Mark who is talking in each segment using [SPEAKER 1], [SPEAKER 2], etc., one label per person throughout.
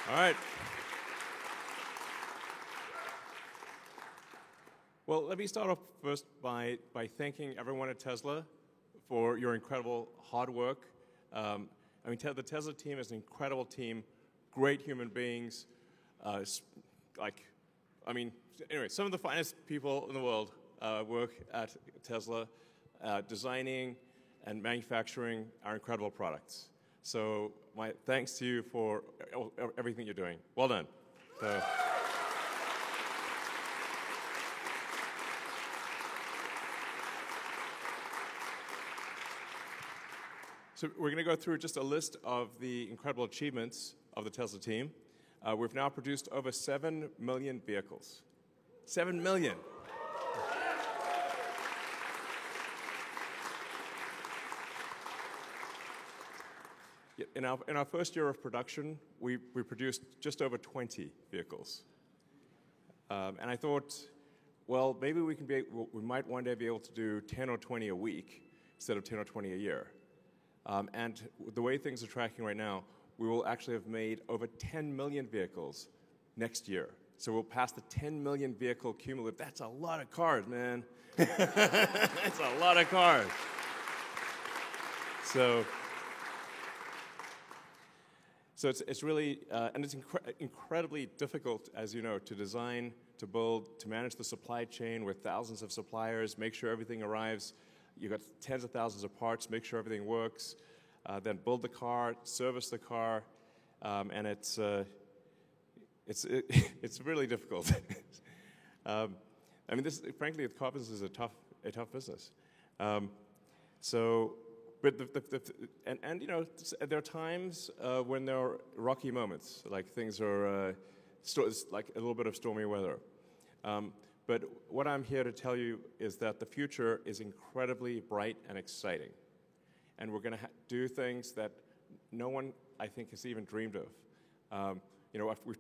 [SPEAKER 1] All right. Well, let me start off first by thanking everyone at Tesla for your incredible hard work. The Tesla team is an incredible team, great human beings. Anyway, some of the finest people in the world work at Tesla, designing and manufacturing our incredible products. So my thanks to you for everything you're doing. Well done. So we're going to go through just a list of the incredible achievements of the Tesla team. We've now produced over 7 million vehicles. 7 million. In our first year of production, we produced just over 20 vehicles. And I thought, well, maybe we might one day be able to do 10 or 20 a week instead of 10 or 20 a year. And the way things are tracking right now, we will actually have made over 10 million vehicles next year. So we'll pass the 10 million vehicle cumulative. That's a lot of cars, man. That's a lot of cars. So it's really, and it's incredibly difficult, as you know, to design, to build, to manage the supply chain with thousands of suppliers, make sure everything arrives. You've got tens of thousands of parts, make sure everything works, then build the car, service the car, and it's really difficult. Frankly, the car business is a tough business. There are times when there are rocky moments, like things are like a little bit of stormy weather. But what I'm here to tell you is that the future is incredibly bright and exciting. And we're going to do things that no one, I think, has even dreamed of.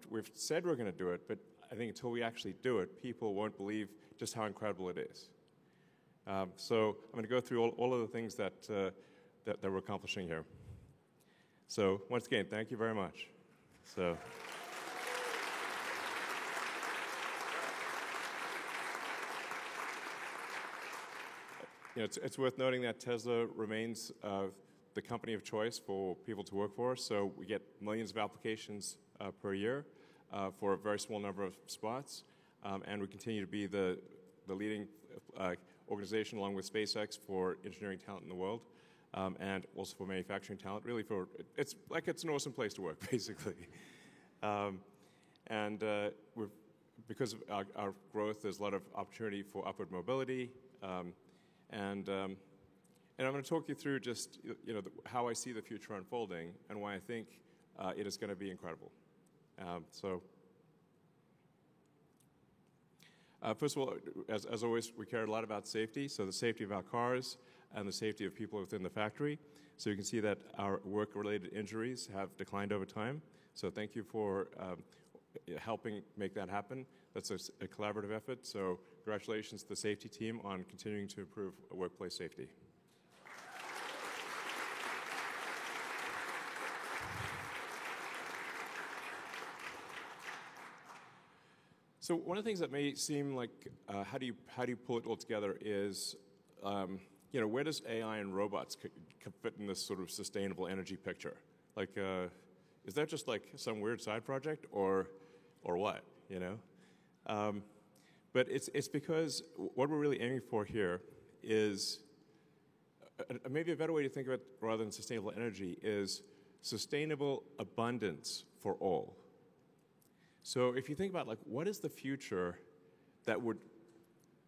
[SPEAKER 1] We've said we're going to do it, but I think until we actually do it, people won't believe just how incredible it is. So I'm going to go through all of the things that we're accomplishing here. So once again, thank you very much. It's worth noting that Tesla remains the company of choice for people to work for. So we get millions of applications per year for a very small number of spots. And we continue to be the leading organization, along with SpaceX, for engineering talent in the world, and also for manufacturing talent. Really, it's an awesome place to work, basically. Because of our growth, there's a lot of opportunity for upward mobility. And I'm going to talk you through just how I see the future unfolding and why I think it is going to be incredible. First of all, as always, we care a lot about safety, so the safety of our cars and the safety of people within the factory. So you can see that our work-related injuries have declined over time. So thank you for helping make that happen. That's a collaborative effort, so congratulations to the safety team on continuing to improve workplace safety. So one of the things that may seem like how do you pull it all together is where does AI and robots fit in this sort of sustainable energy picture? Like, is that just like some weird side project or what? But it's because what we're really aiming for here is maybe a better way to think of it, rather than sustainable energy, is sustainable abundance for all. So if you think about what is the future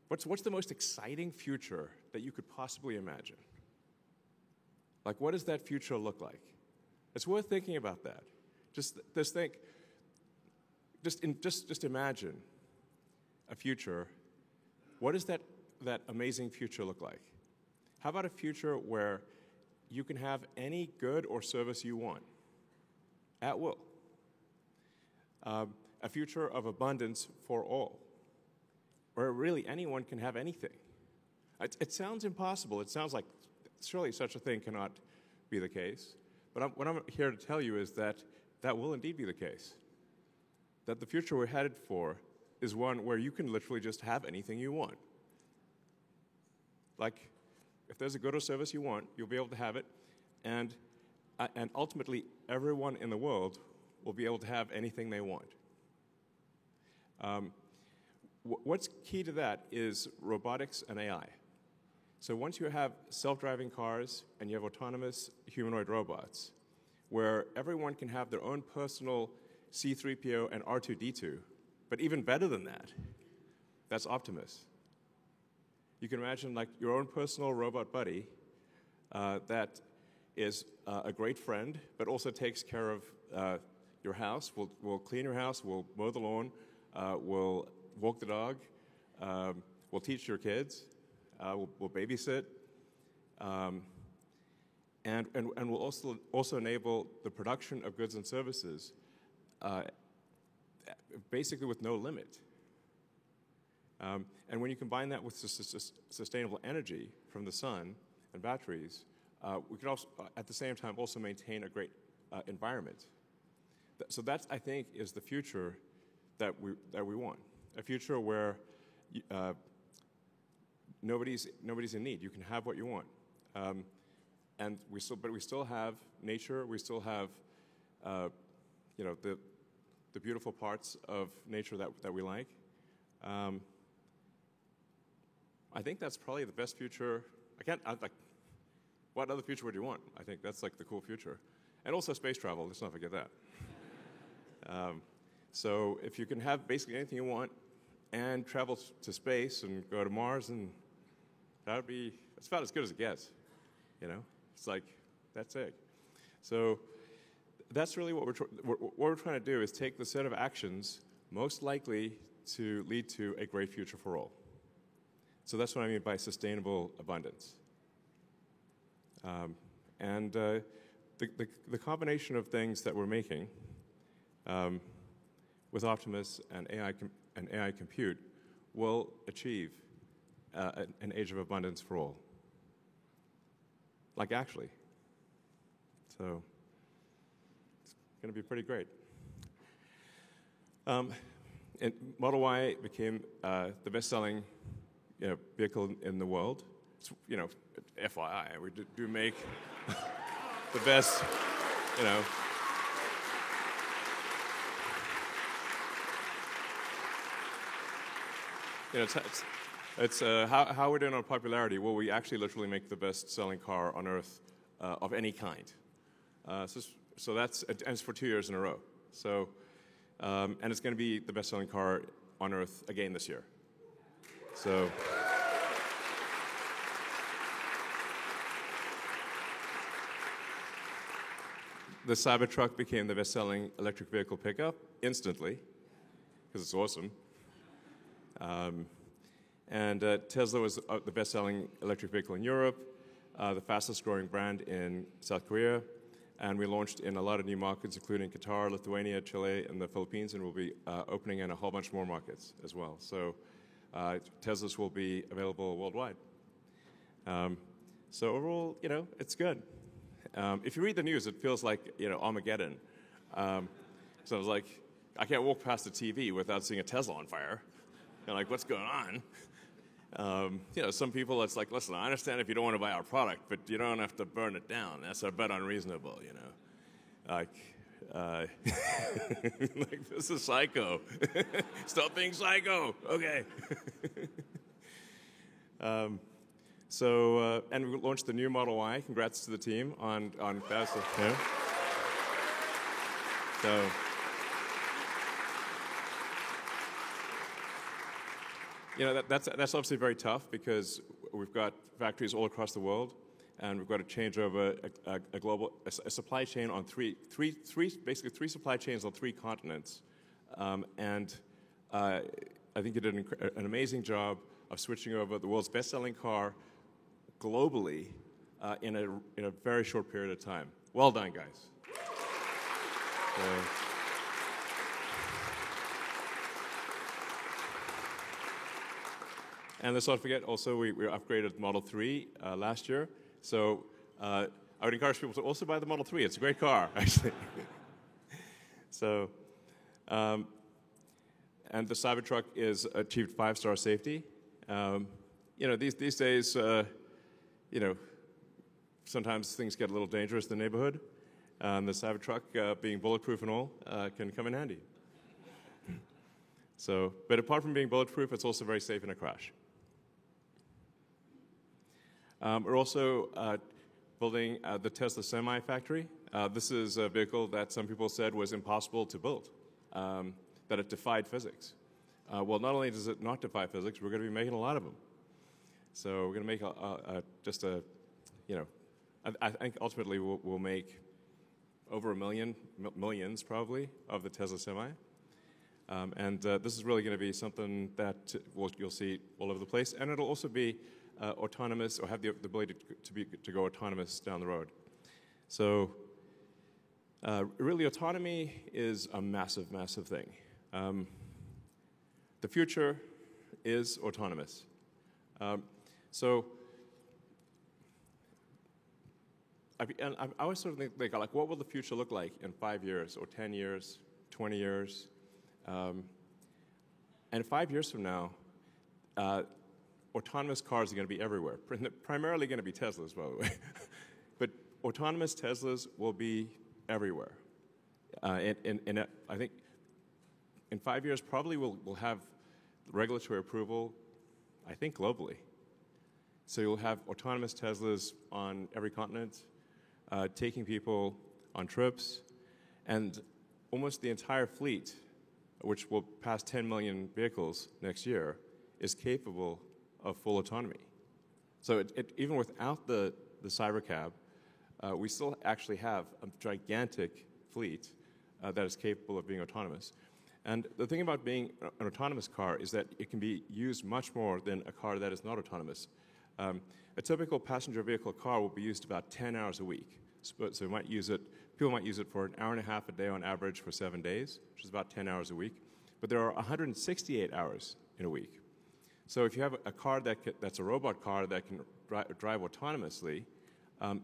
[SPEAKER 1] what's the most exciting future that you could possibly imagine? What does that future look like? It's worth thinking about that. Just imagine a future. What does that amazing future look like? How about a future where you can have any good or service you want at will? A future of abundance for all, where really anyone can have anything. It sounds impossible. It sounds like surely such a thing cannot be the case. But what I'm here to tell you is that will indeed be the case. that the future we're headed for is one where you can literally just have anything you want. Like, if there's a good or service you want, you'll be able to have it, and ultimately, everyone in the world will be able to have anything they want. What's key to that is robotics and AI. So once you have self-driving cars and you have autonomous humanoid robots, where everyone can have their own personal C-3PO and R2-D2, but even better than that, that's Optimus. You can imagine like your own personal robot buddy that is a great friend, but also takes care of your house. We'll clean your house, we'll mow the lawn, we'll walk the dog, we'll teach your kids, we'll babysit, and we'll also enable the production of goods and services basically with no limit. And when you combine that with sustainable energy from the sun and batteries, we can also, at the same time, also maintain a great environment. So that, I think, is the future that we want. A future where nobody's in need. You can have what you want, and we still have nature. We still have, the beautiful parts of nature that we like. I think that's probably the best future. What other future would you want? I think that's like the cool future. And also space travel, let's not forget that. So if you can have basically anything you want and travel to space and go to Mars, and that's about as good as it gets, It's like, that's it. So that's really what we're trying to do, is take the set of actions most likely to lead to a great future for all. So that's what I mean by sustainable abundance. The combination of things that we're making with Optimus and AI compute will achieve an age of abundance for all. Like, actually. So it's going to be pretty great. And Model Y became the best-selling vehicle in the world. It's, FYI, we do make the best, it's how we're doing on popularity. Well, we actually literally make the best-selling car on Earth of any kind. So that's, and it's for 2 years in a row. So, and it's going to be the best-selling car on Earth again this year. So. The Cybertruck became the best-selling electric vehicle pickup instantly, because it's awesome. And Tesla was the best-selling electric vehicle in Europe, the fastest-growing brand in South Korea, and we launched in a lot of new markets, including Qatar, Lithuania, Chile, and the Philippines, and we'll be opening in a whole bunch more markets as well. So Teslas will be available worldwide. So overall, it's good. If you read the news, it feels like, Armageddon. So I was like, I can't walk past the TV without seeing a Tesla on fire. Like, what's going on? Some people, it's like, listen, I understand if you don't want to buy our product, but you don't have to burn it down. That's a bit unreasonable, Like, like, this is psycho. Stop being psycho. Okay. So, and we launched the new Model Y. Congrats to the team on that. So, that's obviously very tough because we've got factories all across the world, and we've got to change over a supply chain on basically three supply chains on 3 continents. And I think you did an amazing job of switching over the world's best-selling car globally in a very short period of time. Well done, guys. And let's not forget, also, we upgraded Model 3 last year. So I would encourage people to also buy the Model 3. It's a great car, actually. So and the Cybertruck is achieved 5-star safety. These days, sometimes things get a little dangerous in the neighborhood. The Cybertruck, being bulletproof and all, can come in handy. But apart from being bulletproof, it's also very safe in a crash. We're also building the Tesla Semi factory. This is a vehicle that some people said was impossible to build, that it defied physics. Well, not only does it not defy physics, we're going to be making a lot of them. So we're going to make I think ultimately we'll make over millions probably, of the Tesla Semi. This is really going to be something that you'll see all over the place. And it'll also be autonomous, or have the ability to go autonomous down the road. So really, autonomy is a massive, massive thing. The future is autonomous. I always sort of think, like, what will the future look like in 5 years, or 10 years, 20 years? And 5 years from now, autonomous cars are going to be everywhere. Primarily going to be Teslas, by the way. But autonomous Teslas will be everywhere. I think in 5 years, probably we'll have regulatory approval, I think, globally. So you'll have autonomous Teslas on every continent, taking people on trips, and almost the entire fleet, which will pass 10 million vehicles next year, is capable of full autonomy. So even without the Cybercab, we still actually have a gigantic fleet that is capable of being autonomous. And the thing about being an autonomous car is that it can be used much more than a car that is not autonomous. A typical passenger vehicle car will be used about 10 hours a week. So people might use it for an hour and a half a day on average for 7 days, which is about 10 hours a week. But there are 168 hours in a week. So if you have a car that's a robot car that can drive autonomously,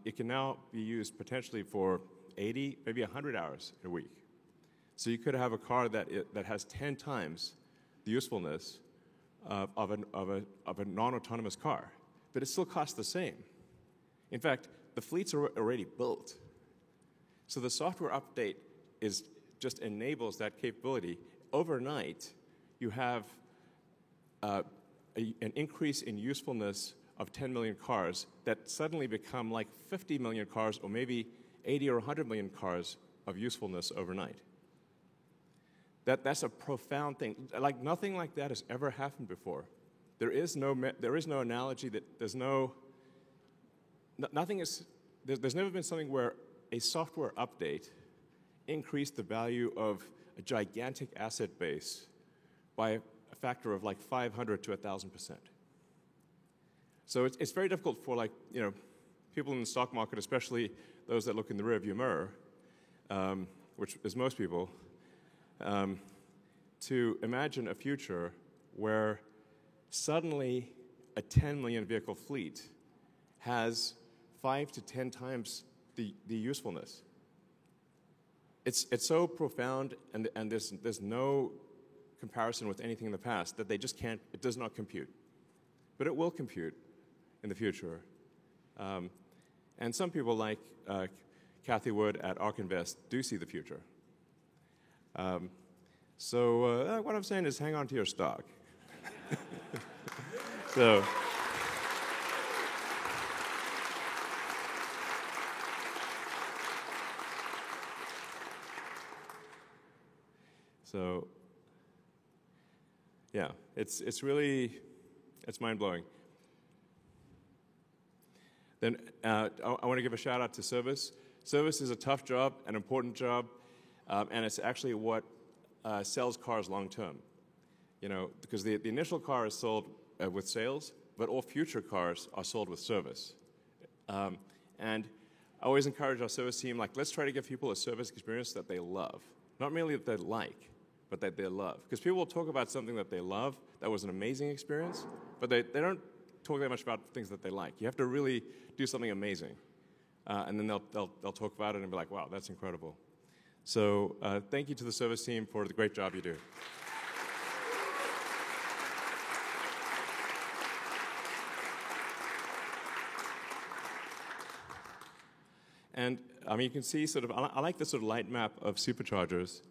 [SPEAKER 1] it can now be used potentially for 80, maybe 100 hours a week. So you could have a car that has 10 times the usefulness of a non-autonomous car, but it still costs the same. In fact, the fleets are already built. So the software update just enables that capability. Overnight, you have an increase in usefulness of 10 million cars that suddenly become like 50 million cars, or maybe 80 or 100 million cars of usefulness overnight. That's a profound thing. Like, nothing like that has ever happened before. There's never been something where a software update increased the value of a gigantic asset base by a factor of like 500 to 1,000%. So it's very difficult for people in the stock market, especially those that look in the rearview mirror, which is most people, to imagine a future where suddenly a 10 million vehicle fleet has 5 to 10 times the usefulness. It's so profound, and there's no comparison with anything in the past that it does not compute. But it will compute in the future. And some people like Cathie Wood at ARK Invest do see the future. So what I'm saying is, hang on to your stock. So yeah, it's mind-blowing. Then I want to give a shout out to Service. Service is a tough job, an important job, and it's actually what sells cars long term. Because the initial car is sold with sales, but all future cars are sold with service. And I always encourage our service team, let's try to give people a service experience that they love. Not merely that they like, but that they love. Because people will talk about something that they love, that was an amazing experience, but they don't talk that much about things that they like. You have to really do something amazing. And then they'll talk about it and be like, wow, that's incredible. So thank you to the service team for the great job you do. And I mean, you can see sort of, I like this sort of light map of superchargers.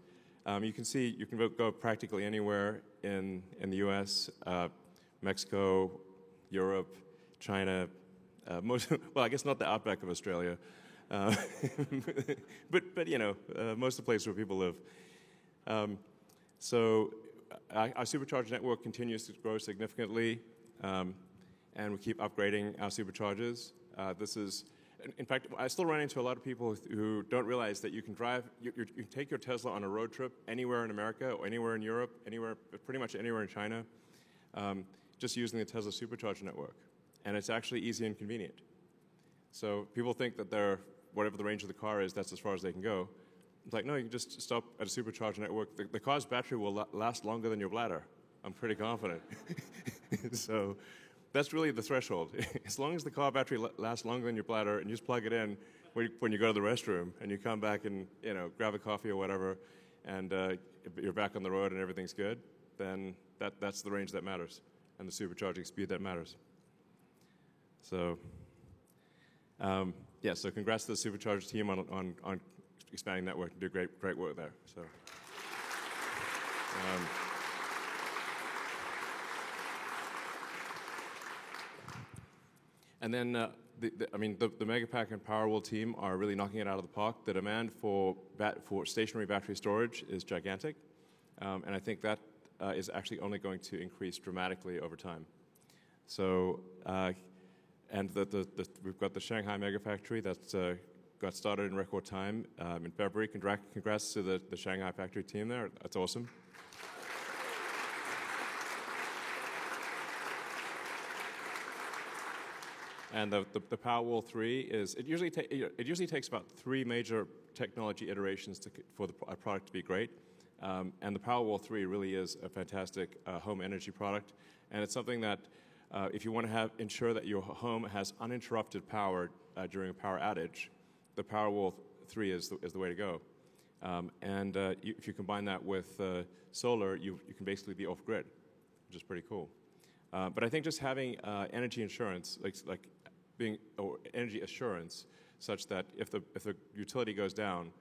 [SPEAKER 1] You can see you can go practically anywhere in the US, Mexico, Europe, China, well, I guess not the outback of Australia, but you know, most of the places where people live. So our supercharger network continues to grow significantly, and we keep upgrading our superchargers. This is, in fact, I still run into a lot of people who don't realize that you can you can take your Tesla on a road trip anywhere in America or anywhere in Europe, pretty much anywhere in China, just using the Tesla supercharger network. And it's actually easy and convenient. So people think that whatever the range of the car is, that's as far as they can go. It's like, no, you can just stop at a supercharger network. The car's battery will last longer than your bladder. I'm pretty confident. So that's really the threshold. As long as the car battery lasts longer than your bladder, and you just plug it in when you go to the restroom, and you come back and grab a coffee or whatever, and you're back on the road and everything's good, then that's the range that matters, and the supercharging speed that matters. So, yeah. So congrats to the supercharger team on expanding network and do great work there. So. And then, the Megapack and Powerwall team are really knocking it out of the park. The demand for stationary battery storage is gigantic, and I think that is actually only going to increase dramatically over time. So, and we've got the Shanghai Megafactory that's got started in record time in February. Congrats to the Shanghai factory team there. That's awesome. And the Powerwall 3 it usually takes about 3 major technology iterations for a product to be great. And the Powerwall 3 really is a fantastic home energy product, and it's something that if you want to ensure that your home has uninterrupted power during a power outage, the Powerwall 3 is the way to go. If you combine that with solar, you can basically be off grid, which is pretty cool. But I think just having energy insurance, or energy assurance, such that if the utility goes down,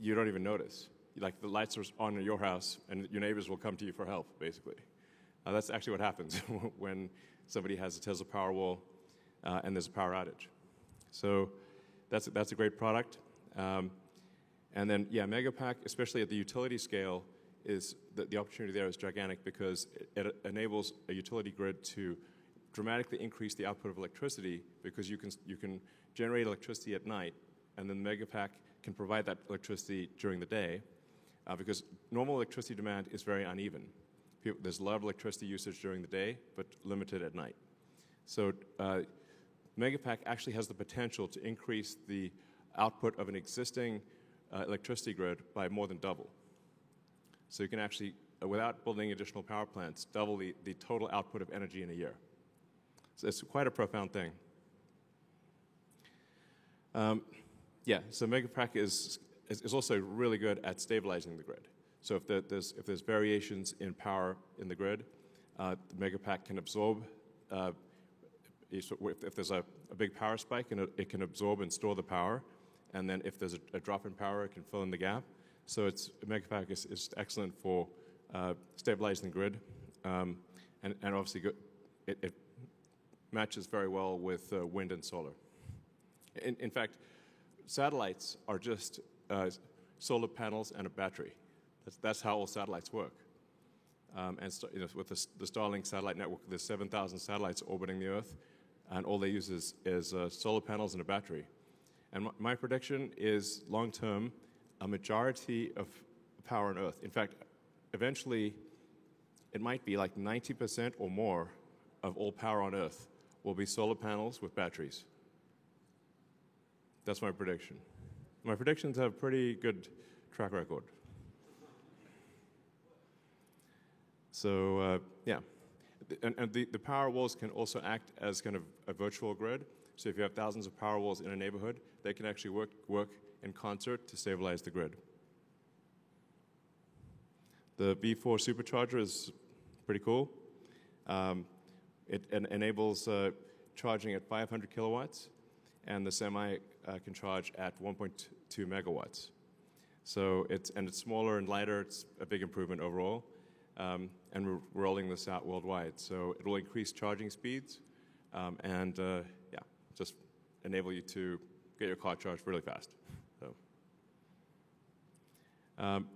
[SPEAKER 1] you don't even notice. Like the lights are on in your house, and your neighbors will come to you for help, basically. That's actually what happens when somebody has a Tesla Powerwall and there's a power outage. So that's a great product. And then, yeah, Megapack, especially at the utility scale, is the opportunity there is gigantic because it enables a utility grid to dramatically increase the output of electricity because you can generate electricity at night, and then Megapack can provide that electricity during the day because normal electricity demand is very uneven. There's a lot of electricity usage during the day, but limited at night. So Megapack actually has the potential to increase the output of an existing electricity grid by more than double. So you can actually, without building additional power plants, double the total output of energy in a year. So it's quite a profound thing. Yeah, so Megapack is also really good at stabilizing the grid. So if there's variations in power in the grid, the Megapack can absorb. If there's a big power spike, it can absorb and store the power, and then if there's a drop in power, it can fill in the gap. So Megapack is excellent for stabilizing the grid, and obviously it matches very well with wind and solar. In fact, satellites are just solar panels and a battery. That's how all satellites work. With the Starlink satellite network, there's 7,000 satellites orbiting the Earth, and all they use is solar panels and a battery. And my prediction is, long-term, a majority of power on Earth. In fact, eventually, it might be like 90% or more of all power on Earth will be solar panels with batteries. That's my prediction. My predictions have a pretty good track record. So, yeah. And the power walls can also act as kind of a virtual grid. So if you have thousands of power walls in a neighborhood, they can actually work in concert to stabilize the grid. The B4 supercharger is pretty cool. It enables charging at 500 kilowatts, and the Semi can charge at 1.2 megawatts. So it's smaller and lighter. It's a big improvement overall. And we're rolling this out worldwide. So it will increase charging speeds and just enable you to get your car charged really fast. So.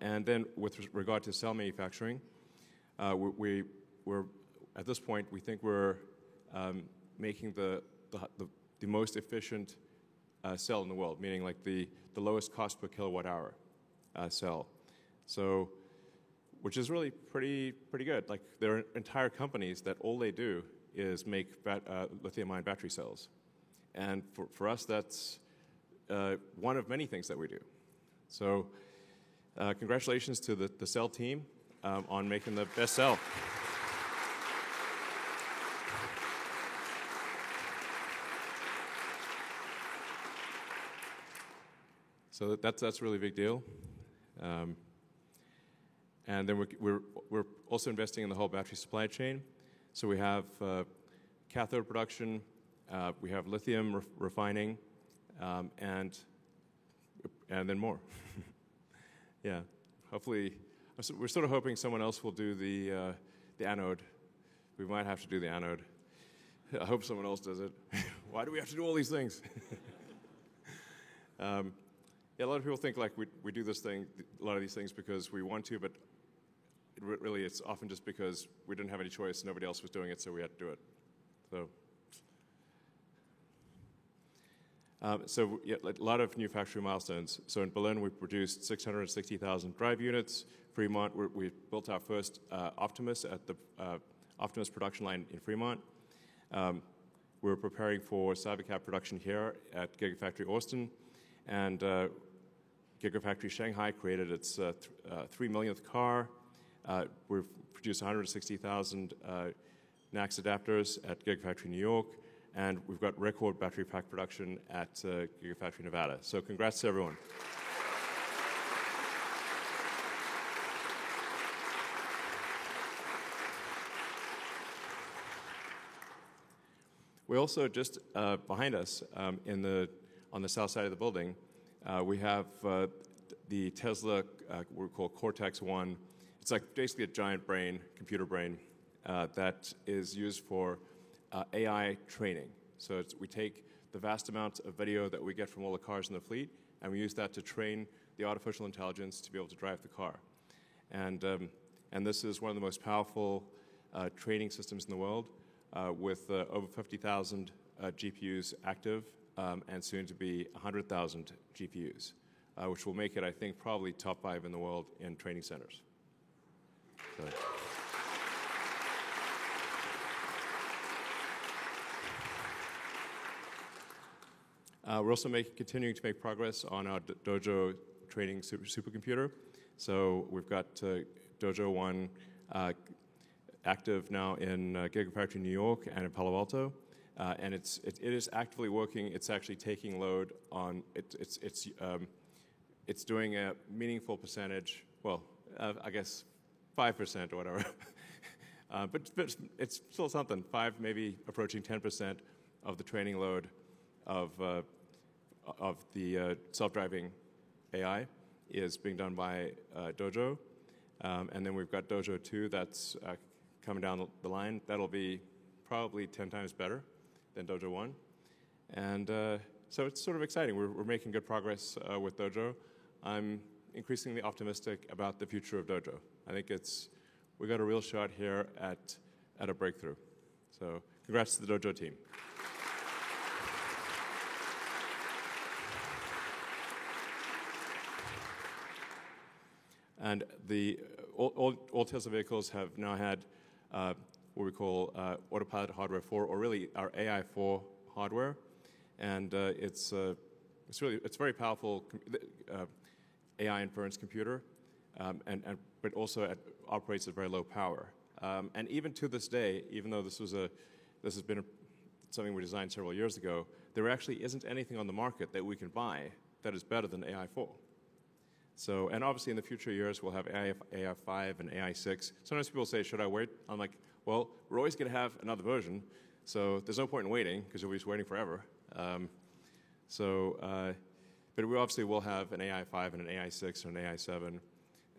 [SPEAKER 1] And then with regard to cell manufacturing, we're at this point, we think we're making the most efficient cell in the world, meaning like the lowest cost per kilowatt hour cell. So, which is really pretty good. Like there are entire companies that all they do is make lithium-ion battery cells. And for us, that's one of many things that we do. So congratulations to the cell team on making the best cell. So that's a really big deal. And then we're also investing in the whole battery supply chain. So we have cathode production, we have lithium refining, and then more. Yeah, hopefully, we're sort of hoping someone else will do the anode. We might have to do the anode. I hope someone else does it. Why do we have to do all these things? Yeah, a lot of people think like we do a lot of these things because we want to, but really it's often just because we didn't have any choice, nobody else was doing it, so we had to do it. So yeah, a lot of new factory milestones. So in Berlin, we produced 660,000 drive units. Fremont, we built our first Optimus at the Optimus production line in Fremont. We're preparing for Cybercab production here at Gigafactory Austin. And Gigafactory Shanghai created its 3 millionth car. We've produced 160,000 NACS adapters at Gigafactory New York. And we've got record battery pack production at Gigafactory Nevada. So congrats to everyone. We also, just behind us, on the south side of the building, we have the Tesla, we call Cortex-1. It's like basically a giant brain, computer brain, that is used for AI training. So we take the vast amounts of video that we get from all the cars in the fleet, and we use that to train the artificial intelligence to be able to drive the car. And this is one of the most powerful training systems in the world, with over 50,000 GPUs active, and soon to be 100,000 GPUs, which will make it, I think, probably top 5 in the world in training centers. So. We're also continuing to make progress on our Dojo training supercomputer. So we've got Dojo 1 active now in Gigafactory New York and in Palo Alto. And it is actively working. It's actually taking load on it's doing a meaningful percentage. Well, I guess 5% or whatever. but it's still something. 5, maybe approaching 10% of the training load of the self-driving AI is being done by Dojo. And then we've got Dojo 2 that's coming down the line. That'll be probably 10 times better than Dojo 1. And so it's sort of exciting. We're making good progress with Dojo. I'm increasingly optimistic about the future of Dojo. I think we got a real shot here at a breakthrough. So congrats to the Dojo team. And all Tesla vehicles have now had what we call Autopilot Hardware 4, or really our AI 4 hardware, and it's very powerful AI inference computer, but also operates at very low power. And even to this day, even though this has been something we designed several years ago, there actually isn't anything on the market that we can buy that is better than AI 4. So, and obviously in the future years, we'll have AI 5 and AI 6. Sometimes people say, should I wait? I'm like, well, we're always going to have another version, so there's no point in waiting, because you'll be just waiting forever. So, but we obviously will have an AI 5 and an AI 6 and an AI 7,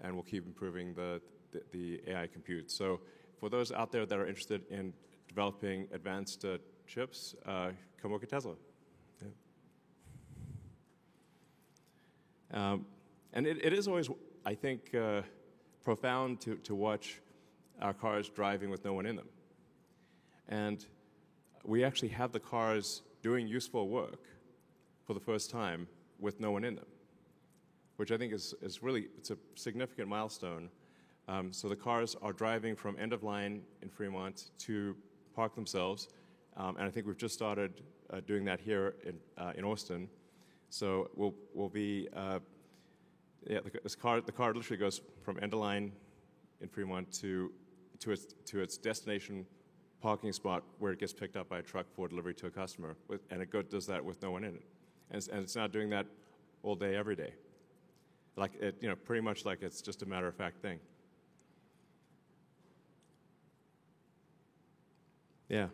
[SPEAKER 1] and we'll keep improving the AI compute. So for those out there that are interested in developing advanced chips, come work at Tesla. Yeah. And it is always, I think, profound to watch our cars driving with no one in them. And we actually have the cars doing useful work for the first time with no one in them, which I think is really, it's a significant milestone. So the cars are driving from end of line in Fremont to park themselves, and I think we've just started doing that here in Austin. So we'll be, the car literally goes from end of line in Fremont to its destination parking spot where it gets picked up by a truck for delivery to a customer, and it does that with no one in it. And it's not doing that all day, every day. Like pretty much like it's just a matter of fact thing. Yeah.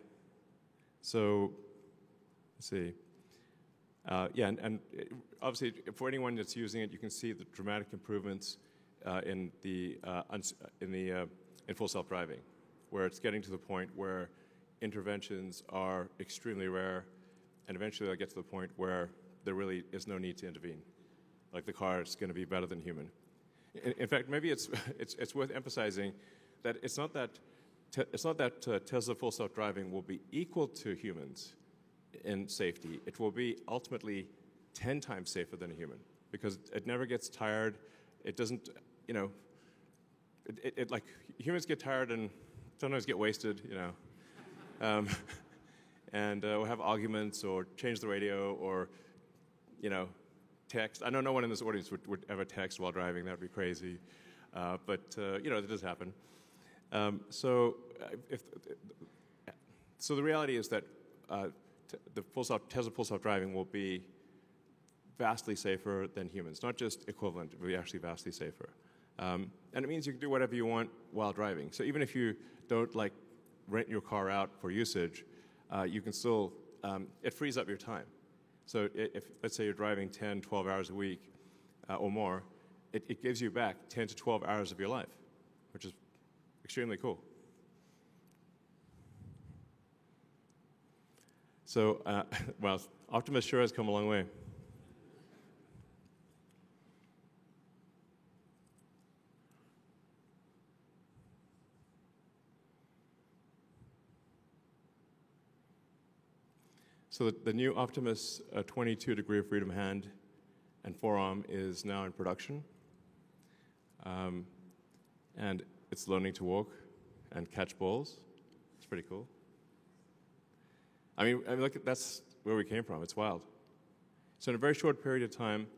[SPEAKER 1] So, let's see. And obviously, for anyone that's using it, you can see the dramatic improvements in full self-driving, where it's getting to the point where interventions are extremely rare, and eventually they'll get to the point where there really is no need to intervene. Like the car is going to be better than human. In fact, maybe it's worth emphasizing that it's not that Tesla full self-driving will be equal to humans in safety. It will be ultimately 10 times safer than a human because it never gets tired. It doesn't, like humans get tired and sometimes get wasted, and we'll have arguments or change the radio or, text. I know no one in this audience would ever text while driving. That would be crazy. But it does happen. So the reality is that Tesla full self-driving will be vastly safer than humans. Not just equivalent, it will be actually vastly safer. And it means you can do whatever you want while driving. So even if you don't rent your car out for usage, you can still, it frees up your time. So if, let's say you're driving 10, 12 hours a week or more, it gives you back 10 to 12 hours of your life, which is extremely cool. So, well, Optimus sure has come a long way. So the new Optimus 22 degree of freedom hand and forearm is now in production. And it's learning to walk and catch balls. It's pretty cool. I mean, look, that's where we came from. It's wild. So in a very short period of time,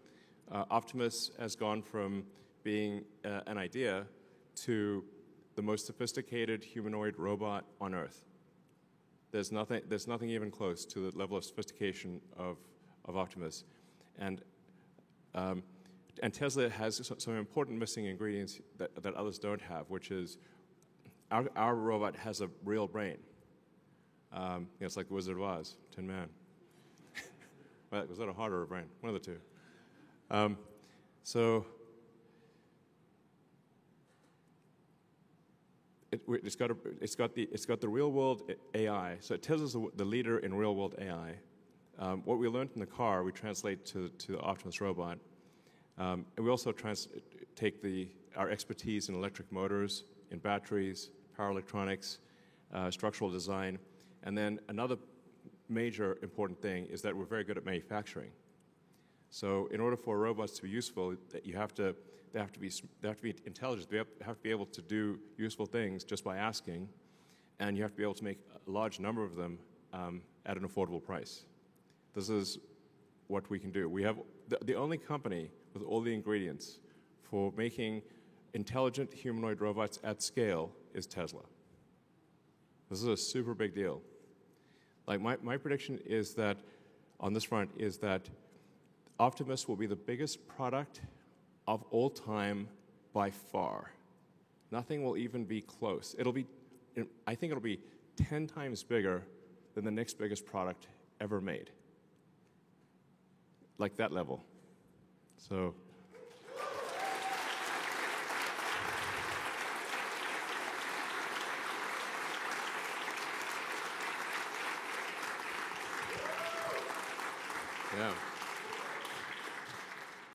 [SPEAKER 1] Optimus has gone from being an idea to the most sophisticated humanoid robot on Earth. There's nothing even close to the level of sophistication of Optimus, and Tesla has some important missing ingredients that others don't have, which is our robot has a real brain. It's like the Wizard of Oz, Tin Man. Was that a heart or a brain? One of the two. It's got the real world AI. So Tesla's the leader in real world AI. What we learned in the car, we translate to the Optimus robot, and we also take our expertise in electric motors, in batteries, power electronics, structural design, and then another major important thing is that we're very good at manufacturing. So in order for robots to be useful, they have to be intelligent. They have to be able to do useful things just by asking, and you have to be able to make a large number of them at an affordable price. This is what we can do. We have the only company with all the ingredients for making intelligent humanoid robots at scale is Tesla. This is a super big deal. Like my prediction is that on this front is that Optimus will be the biggest product of all time by far. Nothing will even be close. I think it'll be 10 times bigger than the next biggest product ever made. like that level. So. Yeah.